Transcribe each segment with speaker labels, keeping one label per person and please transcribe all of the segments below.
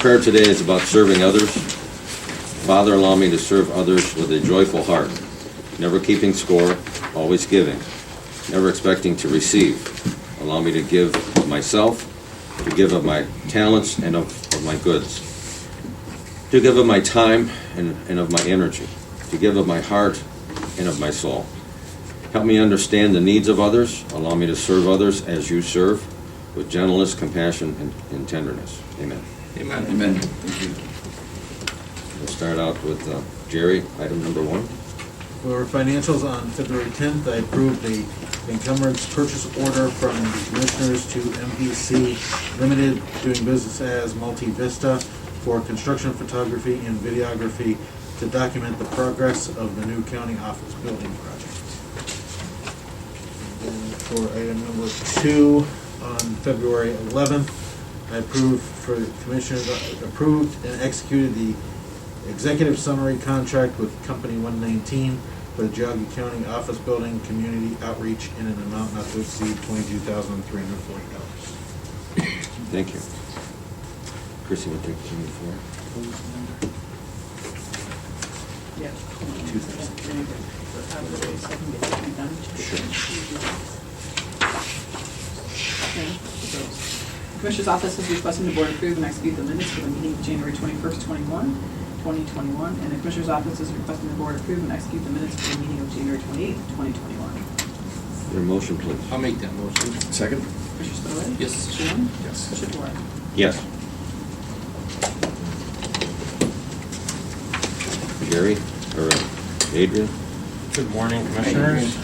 Speaker 1: prayer today is about serving others. Father, allow me to serve others with a joyful heart, never keeping score, always giving, never expecting to receive. Allow me to give of myself, to give of my talents and of my goods, to give of my time and of my energy, to give of my heart and of my soul. Help me understand the needs of others. Allow me to serve others as you serve, with gentleness, compassion, and tenderness. Amen.
Speaker 2: Amen.
Speaker 3: Amen. Thank you.
Speaker 1: We'll start out with Jerry, item number 1.
Speaker 4: For financials on February 10th, I approved a encumbrance purchase order from the Commissioners to MPC Limited, doing business as Multi Vista, for construction photography and videography to document the progress of the new county office building project. And then for item number 2, on February 11th, I approved and executed the executive summary contract with Company 119 for the Geauga County Office Building Community Outreach in an amount not to exceed $22,340.
Speaker 1: Thank you. Chrissy, will take 24.
Speaker 5: Yeah. Okay, so Commissioner's Office is requesting the Board approve and execute the minutes for the meeting of January 21st, 2021, and the Commissioner's Office is requesting the Board approve and execute the minutes for the meeting of January 28th, 2021.
Speaker 1: Your motion, please.
Speaker 2: I'll make that motion.
Speaker 3: Second?
Speaker 5: Commissioner Spillier?
Speaker 2: Yes.
Speaker 5: Commissioner Young?
Speaker 3: Yes.
Speaker 5: Commissioner DeWort?
Speaker 1: Yes. Jerry, or Adrian?
Speaker 6: Good morning, Commissioners.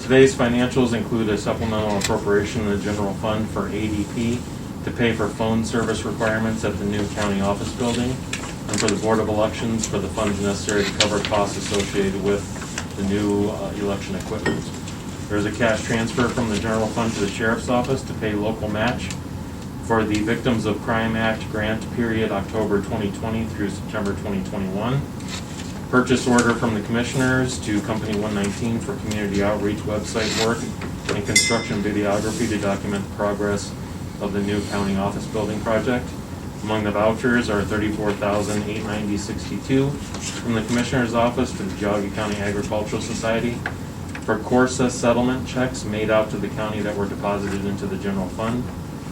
Speaker 6: Today's financials include a supplemental appropriation in the general fund for ADP to pay for phone service requirements at the new county office building, and for the Board of Elections for the funds necessary to cover costs associated with the new election equipment. There's a cash transfer from the general fund to the Sheriff's Office to pay local match for the Victims of Crime Act grant period October 2020 through September 2021. Purchase order from the Commissioners to Company 119 for community outreach website work and construction videography to document the progress of the new county office building project. Among the vouchers are $34,890.62 from the Commissioner's Office to the Geauga County Agricultural Society for Corsa settlement checks made out to the county that were deposited into the general fund.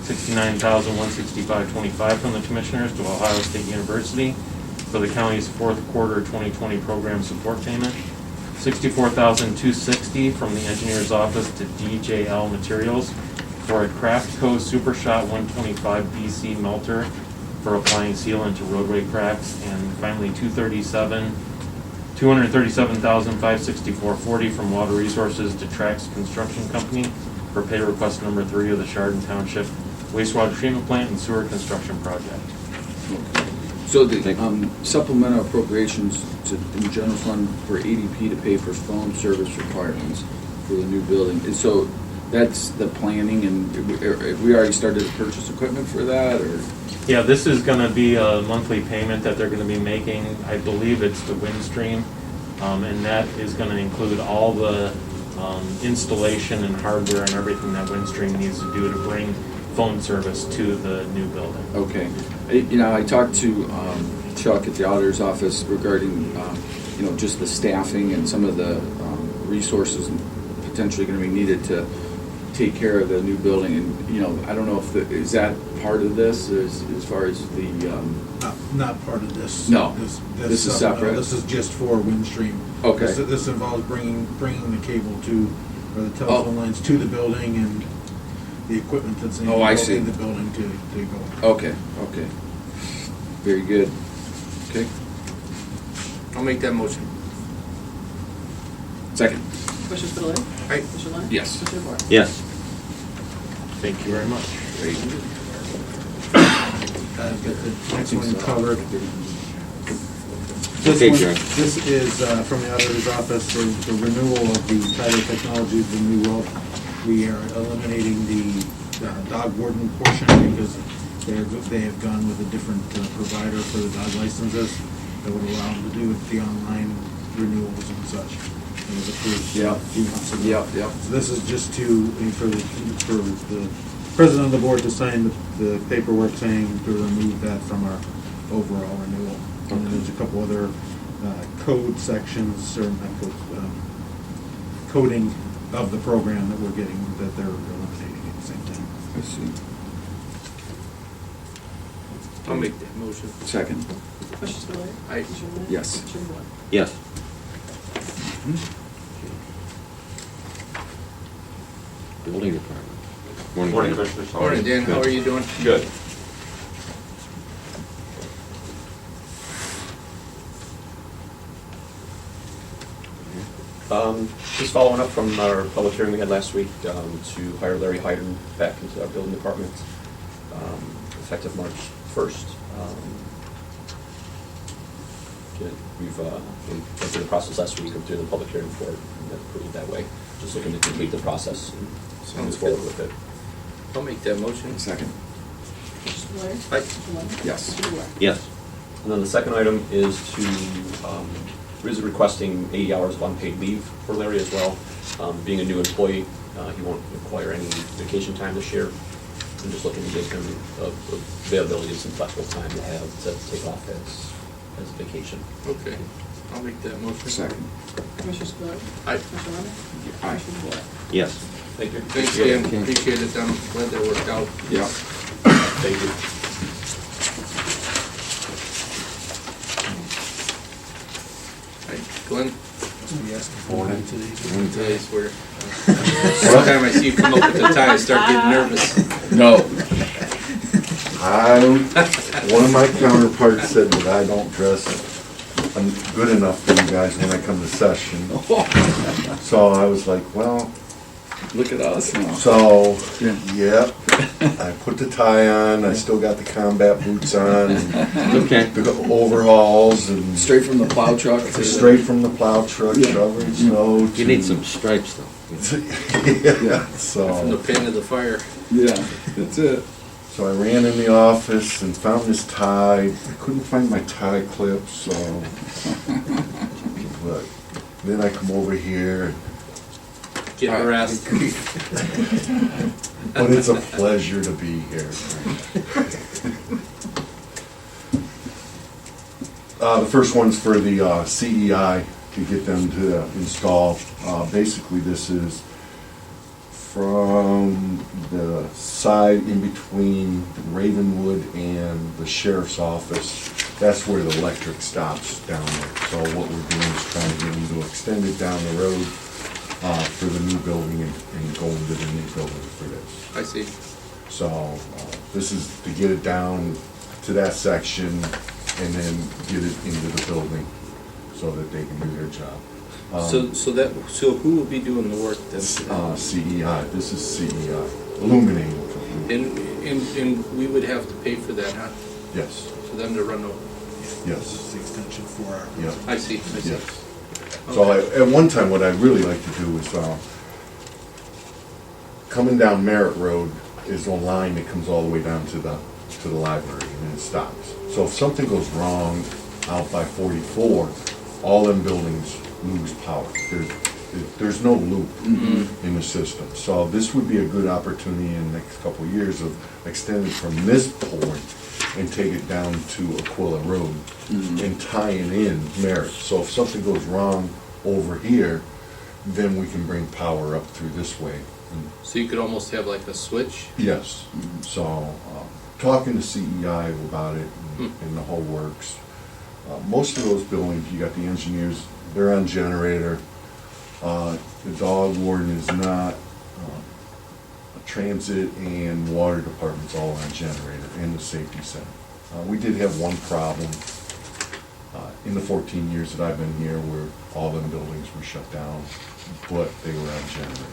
Speaker 6: $69,165.25 from the Commissioners to Ohio State University for the county's fourth quarter 2020 program support payment. $64,260 from the Engineer's Office to DJL Materials for a Craftco Super Shot 125 BC melter for applying seal into roadway cracks. And finally, $237,564.40 from Water Resources to Trax Construction Company for pay request number 3 of the Chardon Township wastewater treatment plant and sewer construction project.
Speaker 3: So the supplemental appropriations in the general fund for ADP to pay for phone service requirements for the new building. And so that's the planning, and we already started to purchase equipment for that, or?
Speaker 6: Yeah, this is going to be a monthly payment that they're going to be making. I believe it's the Windstream, and that is going to include all the installation and hardware and everything that Windstream needs to do to bring phone service to the new building.
Speaker 3: Okay. I talked to Chuck at the auditor's office regarding, just the staffing and some of the resources potentially going to be needed to take care of the new building. And, I don't know if is that part of this as far as the...
Speaker 4: Not part of this.
Speaker 3: No. This is separate.
Speaker 4: This is just for Windstream.
Speaker 3: Okay.
Speaker 4: This involves bringing the cable or the telephone lines to the building and the equipment that's in the building to go.
Speaker 3: Okay. Very good. Okay.
Speaker 2: I'll make that motion.
Speaker 3: Second.
Speaker 5: Commissioner Spillier?
Speaker 2: Aye.
Speaker 5: Commissioner Young?
Speaker 3: Yes.
Speaker 5: Commissioner DeWort?
Speaker 1: Yes.
Speaker 6: Thank you very much.
Speaker 3: Very good.
Speaker 4: Get the next one covered.
Speaker 1: Okay, Jerry.
Speaker 4: This is from the auditor's office, the renewal of the Tyler Technologies of the New World. We are eliminating the dog warden portion because they have gone with a different provider for the dog licenses that would allow them to do the online renewals and such. It was approved a few months ago.
Speaker 3: Yep.
Speaker 4: So this is just for the president of the board to sign the paperwork saying to remove that from our overall renewal. And then there's a couple other code sections, or not codes, coding of the program that we're getting, that they're eliminating at the same time.
Speaker 3: I see.
Speaker 2: I'll make that motion.
Speaker 3: Second.
Speaker 5: Commissioner Spudler.
Speaker 2: Aye.
Speaker 5: Commissioner Lennon.
Speaker 3: Yes.
Speaker 5: Commissioner DeWort.
Speaker 1: Yes. Building department.
Speaker 6: Morning,
Speaker 1: Dan.
Speaker 6: Commissioners.
Speaker 2: Morning, Dan, how are you doing?
Speaker 6: Good.
Speaker 7: Just following up from our public hearing we had last week to hire Larry Hyden back into our building department, effective March 1st. We've went through the process last week of doing the public hearing for it, and that approved that way. Just looking to complete the process and
Speaker 2: Sounds
Speaker 7: move forward
Speaker 2: good.
Speaker 7: with it.
Speaker 2: I'll make that motion.
Speaker 3: Second.
Speaker 5: Commissioner Spudler.
Speaker 2: Aye.
Speaker 5: Commissioner Lennon.
Speaker 3: Yes.
Speaker 5: Commissioner DeWort.
Speaker 1: Yes.
Speaker 7: And then the second item is to, is requesting 80 hours of unpaid leave for Larry as well. Being a new employee, he won't require any vacation time this year. I'm just looking to give him availability of some flexible time to have to take off as vacation.
Speaker 2: Okay, I'll make that motion.
Speaker 3: Second.
Speaker 5: Commissioner Spudler.
Speaker 2: Aye.
Speaker 5: Commissioner Lennon.
Speaker 3: Aye.
Speaker 5: Commissioner DeWort.
Speaker 1: Yes.
Speaker 7: Thank you.
Speaker 2: Thanks, Dan, appreciate it, I'm glad that worked out.
Speaker 3: Yeah.
Speaker 7: Thank you.
Speaker 2: Hey, Glenn,
Speaker 1: Morning.
Speaker 2: today's where, every time I see you come up with the tie, I start getting nervous.
Speaker 3: No.
Speaker 8: One of my counterparts said that I don't dress good enough for you guys when I come to session. So I was like, well,
Speaker 3: Look at us now.
Speaker 8: so,
Speaker 3: Yeah.
Speaker 8: yep. I put the tie on, I still got the combat boots on, and
Speaker 1: Okay.
Speaker 8: the overalls, and
Speaker 3: Straight from the plow truck to the...
Speaker 8: straight from the plow truck,
Speaker 3: Yeah.
Speaker 8: shoveling snow.
Speaker 1: You need some stripes though.
Speaker 8: Yeah,
Speaker 2: From the
Speaker 8: so,
Speaker 2: pain of the fire.
Speaker 3: Yeah, that's it.
Speaker 8: so I ran in the office and found this tie. I couldn't find my tie clip, so, but then I come over here.
Speaker 2: Get harassed.
Speaker 8: But it's a pleasure to be here. The first one's for the CEI, to get them to install. Basically, this is from the side in between Ravenwood and the sheriff's office. That's where the electric stops down there. So what we're doing is trying to get them to extend it down the road for the new building and go into the new building for this.
Speaker 2: I see.
Speaker 8: So this is to get it down to that section and then get it into the building so that they can do their job.
Speaker 2: So who will be doing the work then?
Speaker 8: CEI, this is CEI, illuminating company.
Speaker 2: And we would have to pay for that, huh?
Speaker 8: Yes,
Speaker 2: For them to run over?
Speaker 8: yes,
Speaker 4: It's the extension for our.
Speaker 8: yeah,
Speaker 2: I see, I see.
Speaker 8: yes. So at one time, what I'd really like to do is, coming down Merritt Road is a line that comes all the way down to the library and then it stops. So if something goes wrong out by 44, all them buildings lose power. There's no loop in the system. So this would be a good opportunity in the next couple of years of extending from this point and take it down to Aquila Road and tying in Merritt. So if something goes wrong over here, then we can bring power up through this way. And
Speaker 2: So you could almost have like a switch?
Speaker 8: yes, so talking to CEI about it and the whole works. Most of those buildings, you got the engineers, they're on generator. The dog warden is not. Transit and water department's all on generator, and the safety center. We did have one problem in the 14 years that I've been here where all them buildings were shut down, but they were on generator.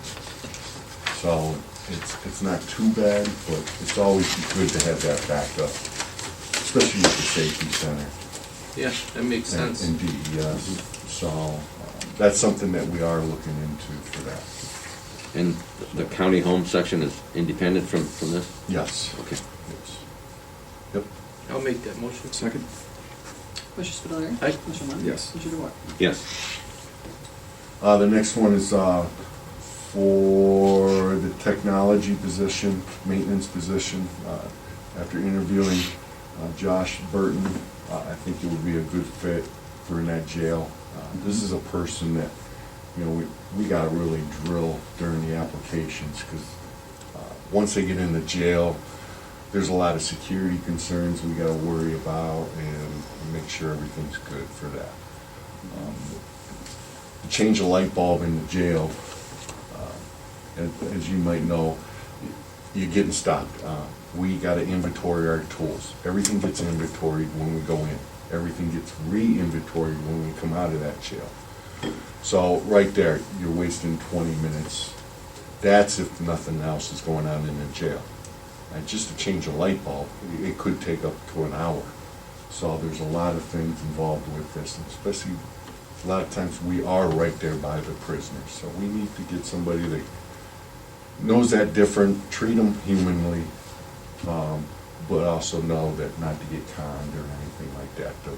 Speaker 8: So it's not too bad, but it's always good to have that backup, especially with the safety center.
Speaker 2: Yeah, that makes sense.
Speaker 8: And DES, so that's something that we are looking into for that.
Speaker 1: And the county home section is independent from this?
Speaker 8: Yes.
Speaker 1: Okay.
Speaker 8: Yes. Yep.
Speaker 2: I'll make that motion.
Speaker 3: Second.
Speaker 5: Commissioner Spudler.
Speaker 2: Aye.
Speaker 5: Commissioner Lennon.
Speaker 3: Yes.
Speaker 5: Commissioner DeWort.
Speaker 1: Yes.
Speaker 8: The next one is For the technology position, maintenance position, after interviewing Josh Burton, I think it would be a good fit for in that jail. This is a person that, you know, we gotta really drill during the applications, because once they get in the jail, there's a lot of security concerns we gotta worry about and make sure everything's good for that. To change a light bulb in the jail, as you might know, you're getting stopped. We gotta inventory our tools. Everything gets inventoried when we go in. Everything gets re-inventoried when we come out of that jail. So right there, you're wasting 20 minutes. That's if nothing else is going on in the jail. And just to change a light bulb, it could take up to an hour. So there's a lot of things involved with this, and especially a lot of times we are right there by the prisoners. So we need to get somebody that knows that different, treat them humanly, but also know that not to get conned or anything like that, to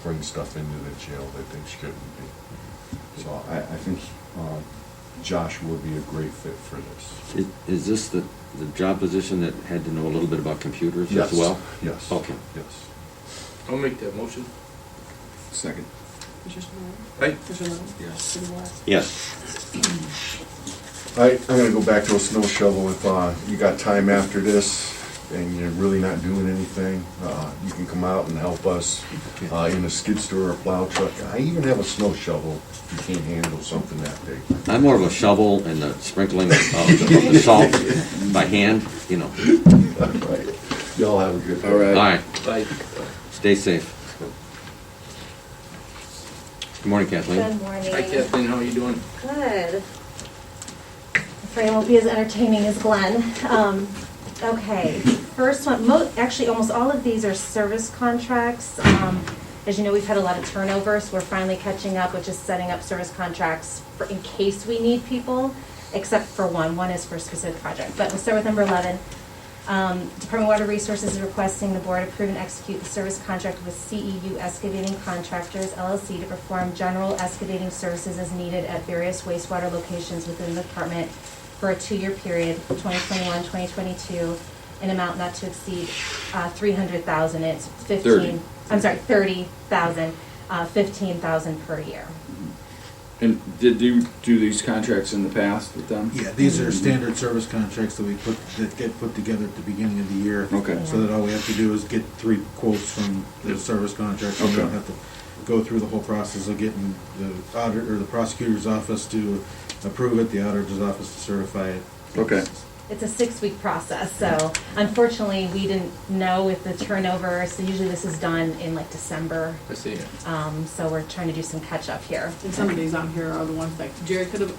Speaker 8: bring stuff into the jail that they shouldn't be. So I think Josh would be a great fit for this.
Speaker 1: Is this the job position that had to know a little bit about computers
Speaker 8: Yes.
Speaker 1: as well?
Speaker 8: Yes.
Speaker 1: Okay.
Speaker 8: Yes.
Speaker 2: I'll make that motion.
Speaker 3: Second.
Speaker 5: Commissioner Spillier?
Speaker 2: Aye.
Speaker 5: Commissioner Lennon?
Speaker 3: Yes.
Speaker 5: Commissioner Blair?
Speaker 1: Yes.
Speaker 8: I'm gonna go back to a snow shovel. If you got time after this and you're really not doing anything, you can come out and help us in a skid steer or a plow truck. I even have a snow shovel if you can't handle something that big.
Speaker 1: I'm more of a shovel and the sprinkling of the salt by hand, you know.
Speaker 8: Right. Y'all have a good day.
Speaker 3: All right.
Speaker 1: All right,
Speaker 2: Bye.
Speaker 1: stay safe. Good morning, Kathleen.
Speaker 9: Good morning.
Speaker 2: Hi Kathleen, how are you doing?
Speaker 9: Good. Afraid I won't be as entertaining as Glenn. Okay, first one, actually, almost all of these are service contracts. As you know, we've had a lot of turnover, so we're finally catching up, which is setting up service contracts in case we need people, except for one. One is for a specific project. But we'll start with number 11. Department of Water Resources is requesting the board approve and execute the service contract with CEU Excavating Contractors, LLC, to perform general excavating services as needed at various wastewater locations within the department for a 2-year period, 2021-2022, an amount not to exceed $300,000. It's
Speaker 3: 30.
Speaker 9: I'm sorry, $30,000, $15,000 per year.
Speaker 3: And did you do these contracts in the past with them?
Speaker 4: Yeah, these are standard service contracts that get put together at the beginning of the year.
Speaker 3: Okay.
Speaker 4: So that all we have to do is get 3 quotes from the service contract. We don't
Speaker 3: Okay.
Speaker 4: have to go through the whole process of getting the auditor, or the prosecutor's office to approve it, the auditor's office to certify it.
Speaker 3: Okay.
Speaker 9: It's a 6-week process, so unfortunately, we didn't know with the turnover, so usually this is done in like December.
Speaker 2: I see.
Speaker 9: So we're trying to do some catch-up here.
Speaker 5: And some of these on here are the ones that Jared could have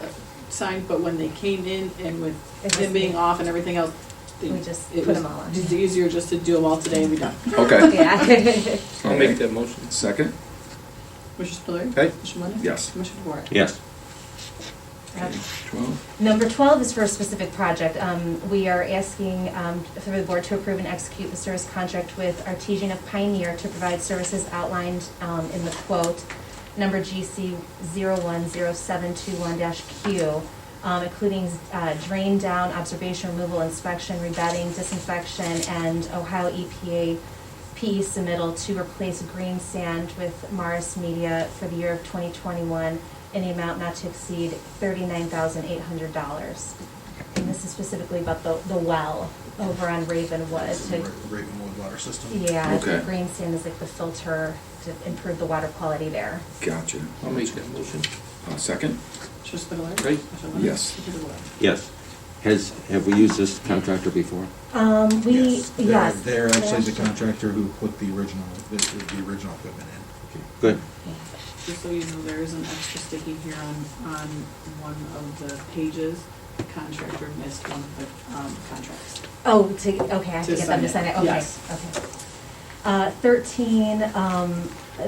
Speaker 5: signed, but when they came in and with
Speaker 9: It
Speaker 5: him
Speaker 9: was-
Speaker 5: being off and everything else,
Speaker 9: We just
Speaker 5: it
Speaker 9: put
Speaker 5: was
Speaker 9: them all on.
Speaker 5: just easier just to do them all today and be done.
Speaker 3: Okay.
Speaker 9: Yeah.
Speaker 2: I'll make that motion.
Speaker 3: Second?
Speaker 5: Commissioner Spillier?
Speaker 3: Aye.
Speaker 5: Commissioner Lennon?
Speaker 3: Yes.
Speaker 5: Commissioner DeWart?
Speaker 1: Yes.
Speaker 9: Okay.
Speaker 3: 12.
Speaker 9: Number 12 is for a specific project. We are asking for the board to approve and execute the service contract with Artesian of Pioneer to provide services outlined in the quote, number GC 010721-Q, including drain down, observation, removal, inspection, rebedding, disinfection, and Ohio EPA PE submittal to replace green sand with Morris Media for the year of 2021 in the amount not to exceed $39,800. And this is specifically about the well over on Ravenwood.
Speaker 4: Ravenwood Water System.
Speaker 9: Yeah, the
Speaker 3: Okay.
Speaker 9: green sand is like the filter to improve the water quality there.
Speaker 3: Gotcha.
Speaker 2: I'll make that motion.
Speaker 3: Second?
Speaker 5: Commissioner Spillier?
Speaker 2: Aye.
Speaker 5: Commissioner Lennon?
Speaker 3: Yes.
Speaker 5: Commissioner DeWart?
Speaker 1: Yes. Have we used this contractor before?
Speaker 9: Yes.
Speaker 4: They're actually the contractor who put the original equipment in.
Speaker 1: Okay, good.
Speaker 5: Just so you know, there is an extra sticky here on one of the pages. The contractor missed one of the contracts.
Speaker 9: Oh, okay, I have
Speaker 5: To
Speaker 9: to get them to
Speaker 5: sign
Speaker 9: sign
Speaker 5: it,
Speaker 9: it, okay,
Speaker 5: yes.
Speaker 9: okay. 13,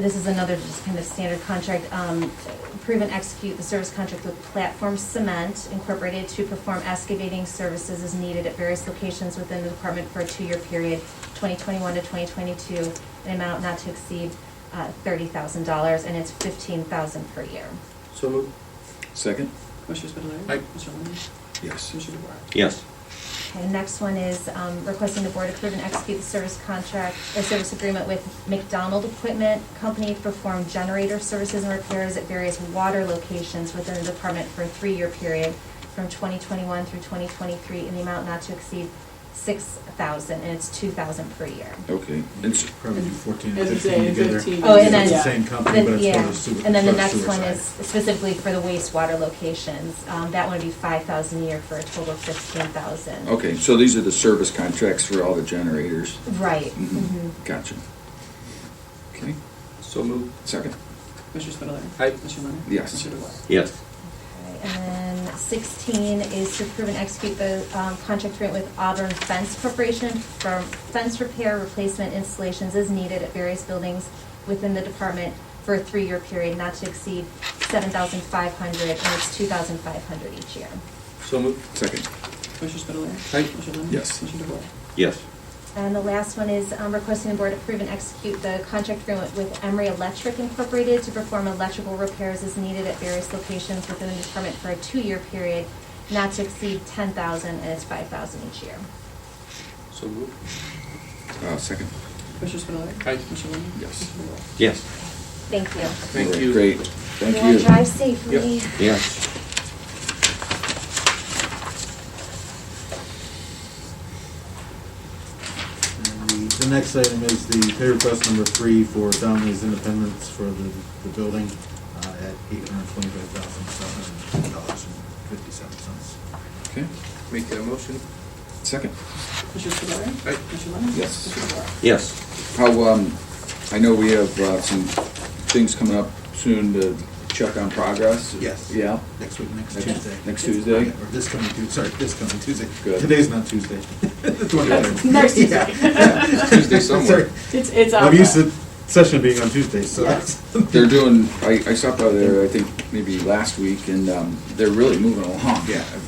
Speaker 9: this is another just kind of standard contract. Approve and execute the service contract with Platform Cement Incorporated to perform excavating services as needed at various locations within the department for a 2-year period, 2021 to 2022, an amount not to exceed $30,000, and it's $15,000 per year.
Speaker 2: So moved.
Speaker 3: Second?
Speaker 5: Commissioner Spudler.
Speaker 2: Aye.
Speaker 5: Mr. Lundey.
Speaker 3: Yes.
Speaker 5: Commissioner DeWart.
Speaker 1: Yes.
Speaker 9: Okay, next one is requesting the board approve and execute the service contract, a service agreement with McDonald Equipment Company to perform generator services and repairs at various water locations within the department for a 3-year period from 2021 through 2023 in the amount not to exceed $6,000, and it's $2,000 per year.
Speaker 3: Okay. And s-
Speaker 4: Probably do 14 and
Speaker 5: As I
Speaker 4: 15
Speaker 5: say,
Speaker 4: together.
Speaker 5: 15.
Speaker 9: Oh, and then-
Speaker 4: It's the
Speaker 5: Yeah.
Speaker 4: same company, but it's
Speaker 9: Yeah,
Speaker 4: for the sewer.
Speaker 9: and then the
Speaker 4: for
Speaker 9: next
Speaker 4: sewer
Speaker 9: one
Speaker 4: side.
Speaker 9: is specifically for the wastewater locations. That one would be $5,000 a year for a total of $15,000.
Speaker 3: Okay, so these are the service contracts for all the generators.
Speaker 9: Right.
Speaker 3: Mhm.
Speaker 9: Mhm.
Speaker 3: Gotcha. Okay,
Speaker 2: So moved.
Speaker 3: second.
Speaker 5: Commissioner Spudler.
Speaker 2: Aye.
Speaker 5: Mr. Lundey.
Speaker 3: Yes.
Speaker 5: Mr. DeWart.
Speaker 1: Yes.
Speaker 9: Okay, and then 16 is to approve and execute the contract agreement with Auburn Fence Corporation for fence repair, replacement, installations as needed at various buildings within the department for a 3-year period not to exceed $7,500, and it's $2,500 each year.
Speaker 2: So moved.
Speaker 3: Second.
Speaker 5: Commissioner Spudler.
Speaker 2: Aye.
Speaker 5: Mr. Lundey.
Speaker 3: Yes.
Speaker 5: Commissioner DeWart.
Speaker 1: Yes.
Speaker 9: And the last one is requesting the board approve and execute the contract agreement with Emery Electric Incorporated to perform electrical repairs as needed at various locations within the department for a 2-year period, not to exceed $10,000, and it's $5,000 each year.
Speaker 2: So moved.
Speaker 3: Second.
Speaker 5: Commissioner Spudler.
Speaker 2: Aye.
Speaker 5: Mr. Lundey.
Speaker 3: Yes.
Speaker 5: Mr. DeWart.
Speaker 1: Yes.
Speaker 9: Thank you.
Speaker 2: Thank you.
Speaker 3: Great, thank
Speaker 9: Everyone
Speaker 3: you.
Speaker 9: drive safely.
Speaker 1: Yes.
Speaker 4: And the next item is the pay request number 3 for Downey's Independence for the building at $825,710.57.
Speaker 3: Okay,
Speaker 2: Make that motion.
Speaker 3: second.
Speaker 5: Commissioner Spudler.
Speaker 2: Aye.
Speaker 5: Mr. Lundey.
Speaker 3: Yes.
Speaker 5: Mr. DeWart.
Speaker 1: Yes.
Speaker 3: How, I know we have some things coming up soon to check on progress.
Speaker 4: Yes.
Speaker 3: Yeah,
Speaker 4: Next week, next
Speaker 3: Next-
Speaker 4: Tuesday.
Speaker 3: next Tuesday?
Speaker 4: Or this coming Tuesday, this coming Tuesday.
Speaker 3: Good.
Speaker 4: Today's not Tuesday. The 23rd.
Speaker 5: Next Tuesday.
Speaker 2: Tuesday somewhere.
Speaker 4: Sorry.
Speaker 5: It's out
Speaker 4: I'm used
Speaker 5: there.
Speaker 4: to session being on Tuesdays, so
Speaker 5: Yeah.
Speaker 4: that's.
Speaker 3: they're doing, I stopped by there, I think, maybe last week, and they're really moving along.
Speaker 4: Yeah.
Speaker 3: I'm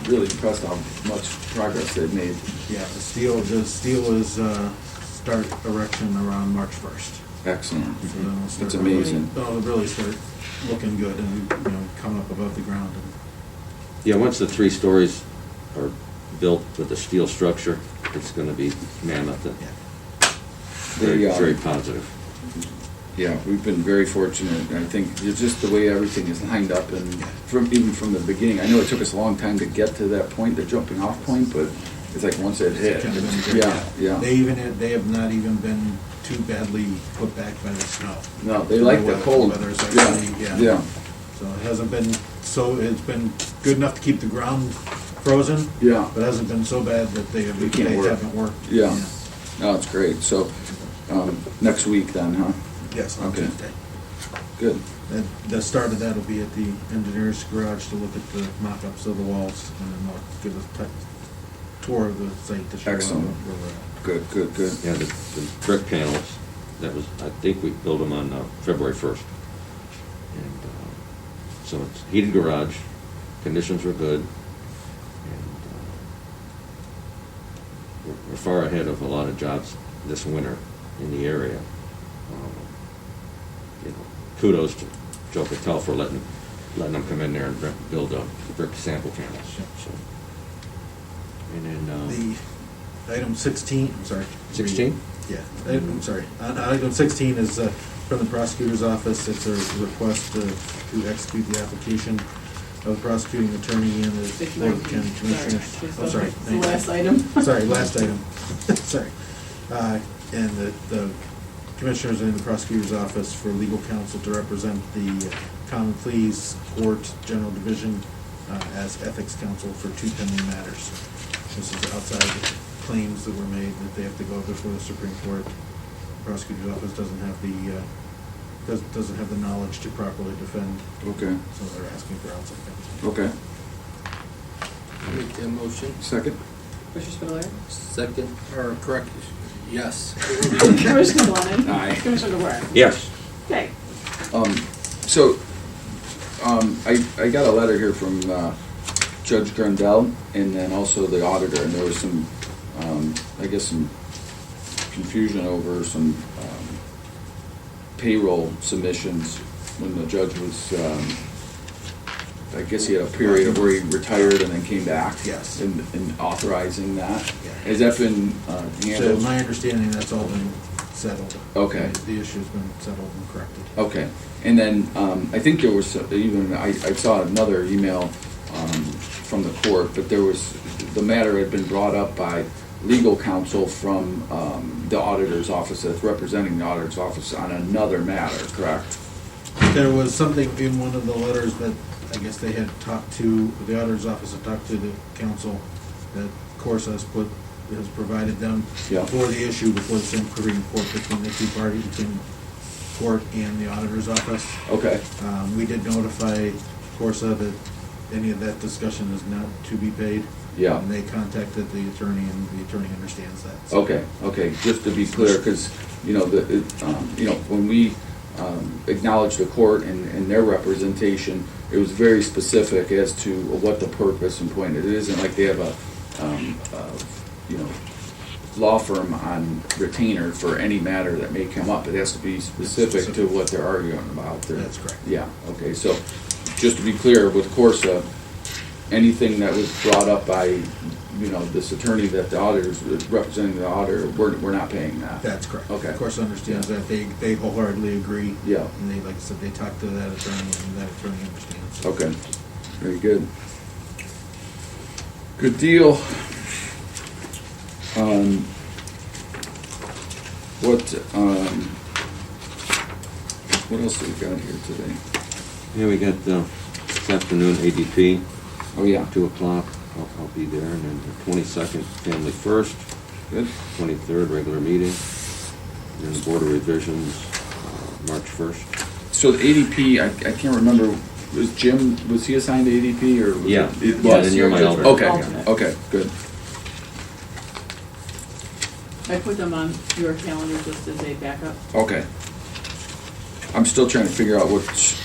Speaker 3: really impressed how much progress they've made.
Speaker 4: Yeah, the steel is start erection around March 1st.
Speaker 3: Excellent.
Speaker 4: So then we'll start
Speaker 3: That's amazing.
Speaker 4: They'll really start looking good and, come up above the ground. And
Speaker 1: Yeah, once the 3 stories are built with the steel structure, it's gonna be mammoth and
Speaker 4: yeah.
Speaker 1: very,
Speaker 3: They,
Speaker 1: very positive.
Speaker 3: Yeah, we've been very fortunate, and I think it's just the way everything is lined up, and even from the beginning, I know it took us a long time to get to that point, the jumping off point, but it's like once it hit,
Speaker 4: Kind of been
Speaker 3: it's-
Speaker 4: good,
Speaker 3: yeah.
Speaker 4: They have not even been too badly put back by the snow.
Speaker 3: No, they like the
Speaker 4: weather-
Speaker 3: cold.
Speaker 4: weather's
Speaker 3: Yeah,
Speaker 4: actually,
Speaker 3: yeah,
Speaker 4: So it hasn't been, it's been good enough to keep the ground frozen,
Speaker 3: yeah,
Speaker 4: but hasn't been so bad that they
Speaker 3: They can't work.
Speaker 4: haven't worked.
Speaker 3: yeah. No, it's great, so, next week then, huh?
Speaker 4: Yes, on
Speaker 3: Okay.
Speaker 4: Tuesday.
Speaker 3: Good,
Speaker 4: And the start of that will be at the engineer's garage to look at the mock-ups of the walls, and then they'll give a tour of the site to show
Speaker 3: Excellent.
Speaker 4: where we're at.
Speaker 3: good.
Speaker 1: Yeah, the brick panels, that was, I think we built them on February 1st. And so it's heated garage, conditions were good, and we're far ahead of a lot of jobs this winter in the area. Kudos to Joe Patel for letting them come in there and build brick sample panels. So, and then
Speaker 4: The item 16, I'm sorry.
Speaker 1: 16?
Speaker 4: Yeah, I'm sorry. Item 16 is from the prosecutor's office. It's a request to execute the application of the prosecuting attorney and the Board of County Commissioners. I'm sorry.
Speaker 5: It's the last item.
Speaker 4: Sorry, last item. Sorry. And the Commissioners in the prosecutor's office for legal counsel to represent the Common Pleas Court General Division as ethics counsel for 2 pending matters. This is outside the claims that were made that they have to go before the Supreme Court. Prosecutor's office doesn't have the knowledge to properly defend,
Speaker 3: Okay,
Speaker 4: so they're asking for outside counsel.
Speaker 3: okay.
Speaker 2: Make that motion.
Speaker 3: Second?
Speaker 5: Commissioner Spudler.
Speaker 2: Second, or correct, yes.
Speaker 5: Commissioner Glennon.
Speaker 3: Aye.
Speaker 5: Commissioner DeWart.
Speaker 1: Yes.
Speaker 5: Okay.
Speaker 3: So, I got a letter here from Judge Grandel and then also the auditor, and there was some, I guess some confusion over some payroll submissions when the judge was I guess he had a period where he retired and then came back.
Speaker 4: Yes.
Speaker 3: And authorizing that.
Speaker 4: Yeah.
Speaker 3: Has that been
Speaker 4: So
Speaker 3: handled?
Speaker 4: my understanding, that's all been settled.
Speaker 3: Okay.
Speaker 4: The issue's been settled and corrected.
Speaker 3: Okay, and then, I think there was even, I saw another email, from the court, but there was, the matter had been brought up by legal counsel from, the auditor's office, that's representing the auditor's office on another matter, correct?
Speaker 4: There was something in one of the letters that I guess they had talked to, the auditor's office had talked to the council, that Corsa has provided them
Speaker 3: Yeah.
Speaker 4: for the issue before the Supreme Court between the two parties, between court and the auditor's office.
Speaker 3: Okay,
Speaker 4: We did notify Corsa that any of that discussion is not to be paid.
Speaker 3: Yeah.
Speaker 4: And they contacted the attorney, and the attorney understands that. So
Speaker 3: okay, just to be clear, because, when we, acknowledged the court and their representation, it was very specific as to what the purpose and point. It isn't like they have a law firm on retainer for any matter that may come up. It has to be specific to what they're arguing about.
Speaker 4: That's correct.
Speaker 3: Yeah, okay, so just to be clear, with Corsa, anything that was brought up by, this attorney that the auditor's representing the auditor, we're not paying that.
Speaker 4: That's correct.
Speaker 3: Okay.
Speaker 4: Corsa understands that. They wholeheartedly agree.
Speaker 3: Yeah.
Speaker 4: And they, like I said, they talked to that attorney, and that attorney understands.
Speaker 3: Okay, very good. Good deal. What else do we got here today?
Speaker 1: Yeah, we got this afternoon ADP,
Speaker 3: Oh, yeah,
Speaker 1: 2 o'clock. I'll be there. And then the 22nd, Family First,
Speaker 3: good.
Speaker 1: 23rd, regular meeting. And then the Board of Revisions, March 1st.
Speaker 3: So the ADP, I can't remember, was he assigned to ADP or? was
Speaker 1: Yeah.
Speaker 3: it- It
Speaker 1: Yeah,
Speaker 3: was?
Speaker 1: and you're my
Speaker 5: just
Speaker 1: alternate.
Speaker 3: Okay,
Speaker 5: alternate.
Speaker 3: okay, good.
Speaker 5: I put them on your calendar just as a backup.
Speaker 3: Okay. I'm still trying to figure out which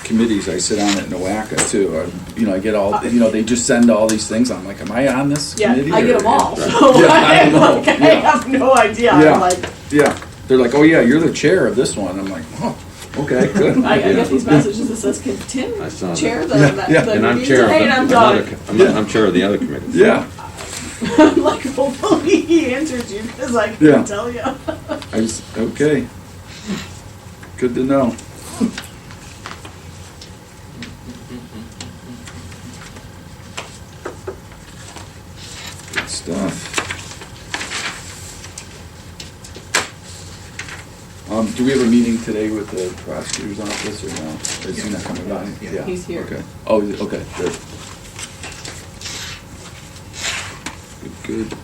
Speaker 3: committees I sit on at NOACA too. I get all, they just send all these things. I'm like, am I on this
Speaker 5: Yeah,
Speaker 3: committee?
Speaker 5: I get
Speaker 3: or-
Speaker 5: them all,
Speaker 1: Right.
Speaker 5: so
Speaker 3: Yeah, I
Speaker 5: I'm
Speaker 3: know,
Speaker 5: like, I
Speaker 3: yeah.
Speaker 5: have no idea.
Speaker 3: Yeah.
Speaker 5: I'm like,
Speaker 3: Yeah, they're like, oh yeah, you're the chair of this one. I'm like, oh, okay, good.
Speaker 5: I get these messages that says, can Tim
Speaker 1: I saw that.
Speaker 5: chair the,
Speaker 3: Yeah.
Speaker 5: the
Speaker 1: And I'm
Speaker 5: meeting
Speaker 1: chair of
Speaker 5: today? And I'm
Speaker 1: another,
Speaker 5: done.
Speaker 1: I'm chair of the other committee.
Speaker 3: Yeah,
Speaker 5: I'm like, hopefully he answered you, because I
Speaker 3: Yeah.
Speaker 5: can tell you.
Speaker 3: okay. Good to know. Good stuff. Do we have a meeting today with the prosecutor's office or no? Is he not coming by?
Speaker 4: Yeah.
Speaker 5: He's here.
Speaker 3: Okay. Oh, okay, good. Good, good.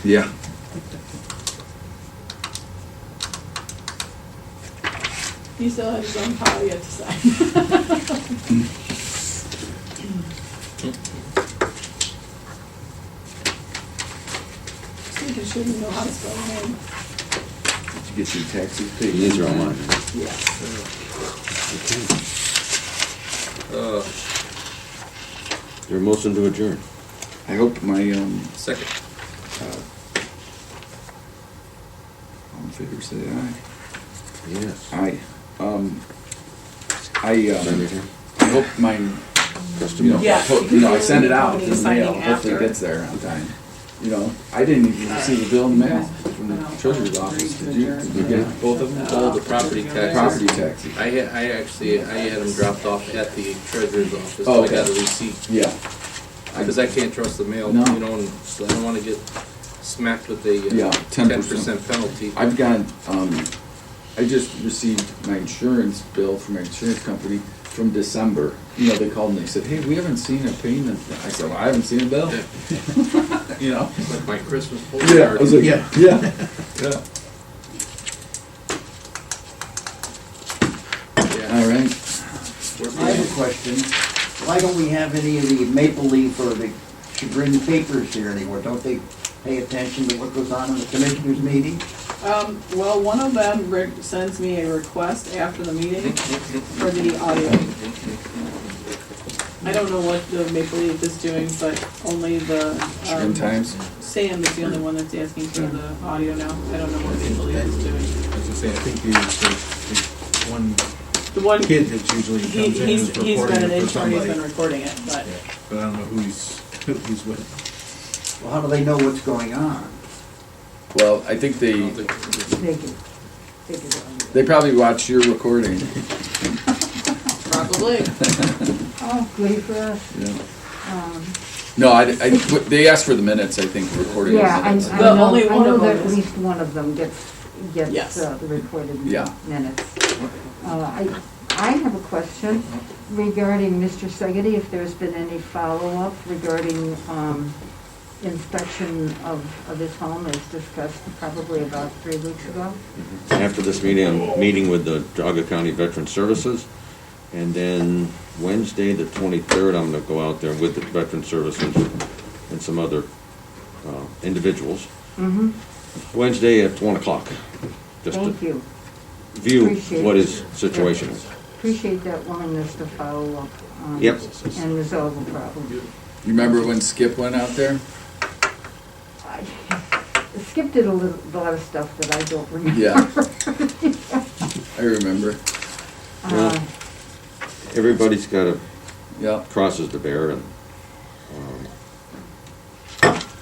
Speaker 3: Yeah.
Speaker 5: He still has his own pile yet to sign. Speaking sure you know how to spell your name.
Speaker 3: Did you get your taxes paid?
Speaker 1: These are all mine.
Speaker 5: Yes.
Speaker 1: Your motion to adjourn.
Speaker 3: I hope my,
Speaker 2: Second.
Speaker 3: all in favor say aye.
Speaker 1: Yes.
Speaker 3: Aye.
Speaker 1: Sign it here.
Speaker 3: I hope mine,
Speaker 1: Custom.
Speaker 5: Yeah,
Speaker 3: I send it out to the
Speaker 5: signing
Speaker 3: mail, hopefully it
Speaker 5: after.
Speaker 3: gets there on time. I didn't even receive a bill in the mail from the treasurer's office. Did you get both of them?
Speaker 2: All the property taxes.
Speaker 3: Property taxes.
Speaker 2: I had them dropped off at the treasurer's office,
Speaker 3: Oh,
Speaker 2: so I got a
Speaker 3: okay.
Speaker 2: receipt.
Speaker 3: Yeah.
Speaker 2: Because I can't trust the mail,
Speaker 3: No.
Speaker 2: and so I don't wanna get smacked with a
Speaker 3: Yeah, 10%.
Speaker 2: 10% penalty.
Speaker 3: I've got, I just received my insurance bill from my insurance company from December. They called and they said, hey, we haven't seen a payment. I said, well, I haven't seen a bill.
Speaker 2: It's like my Christmas
Speaker 3: Yeah, I
Speaker 2: postcard.
Speaker 3: was like,
Speaker 4: Yeah.
Speaker 3: yeah, yeah.
Speaker 2: Yeah.
Speaker 3: All right.
Speaker 10: I have a question. Why don't we have any of the Maple Leaf or the Chagrin papers here anymore? Don't they pay attention to what goes on in the commissioners' meeting?
Speaker 5: Well, one of them sends me a request after the meeting for the audio. I don't know what the Maple Leaf is doing, but only the,
Speaker 3: Chagrin Times?
Speaker 5: Sam is the only one that's asking for the audio now. I don't know what Maple Leaf is doing.
Speaker 4: As I say, I think the one
Speaker 5: The one,
Speaker 4: kid that usually comes in is
Speaker 5: he's been an
Speaker 4: reporting it for
Speaker 5: intern, he's
Speaker 4: somebody.
Speaker 5: been recording it, but.
Speaker 4: Yeah, but I don't know who he's with.
Speaker 10: Well, how do they know what's going on?
Speaker 3: Well, I think
Speaker 2: I don't
Speaker 3: they,
Speaker 2: think-
Speaker 3: they probably watch your recording.
Speaker 5: Probably.
Speaker 11: Oh, goody for us.
Speaker 3: Yeah. No, they asked for the minutes, I think, recording of
Speaker 11: Yeah,
Speaker 3: the minutes.
Speaker 5: The only one of
Speaker 11: that
Speaker 5: them
Speaker 11: at
Speaker 5: is-
Speaker 11: least one of them gets
Speaker 5: Yes.
Speaker 11: the recorded
Speaker 3: Yeah.
Speaker 11: minutes. I have a question regarding Mr. Segedy, if there's been any follow-up regarding inspection of his home as discussed probably about 3 weeks ago.
Speaker 1: After this meeting, I'm meeting with the Geauga County Veteran Services, and then Wednesday, the 23rd, I'm gonna go out there with the Veteran Services and some other individuals.
Speaker 11: Mm-hmm.
Speaker 1: Wednesday at 1 o'clock, just
Speaker 11: Thank
Speaker 1: to
Speaker 11: you.
Speaker 1: view
Speaker 11: Appreciate
Speaker 1: what
Speaker 11: it.
Speaker 1: his situation is.
Speaker 11: Appreciate that willingness to follow up
Speaker 1: Yep.
Speaker 11: and resolve the problem.
Speaker 3: You remember when Skip went out there?
Speaker 11: Skip did a lot of stuff that I don't remember.
Speaker 3: Yeah. I remember.
Speaker 1: Well, everybody's got a
Speaker 3: Yeah.
Speaker 1: crosses to bear, and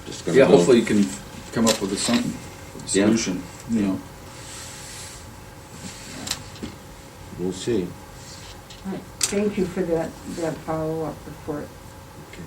Speaker 1: just gonna
Speaker 3: Yeah,
Speaker 1: go.
Speaker 3: hopefully you can come up with something,
Speaker 1: Yeah.
Speaker 3: solution, you know.
Speaker 1: We'll see.
Speaker 11: Right. Thank you for that follow-up report. Okay.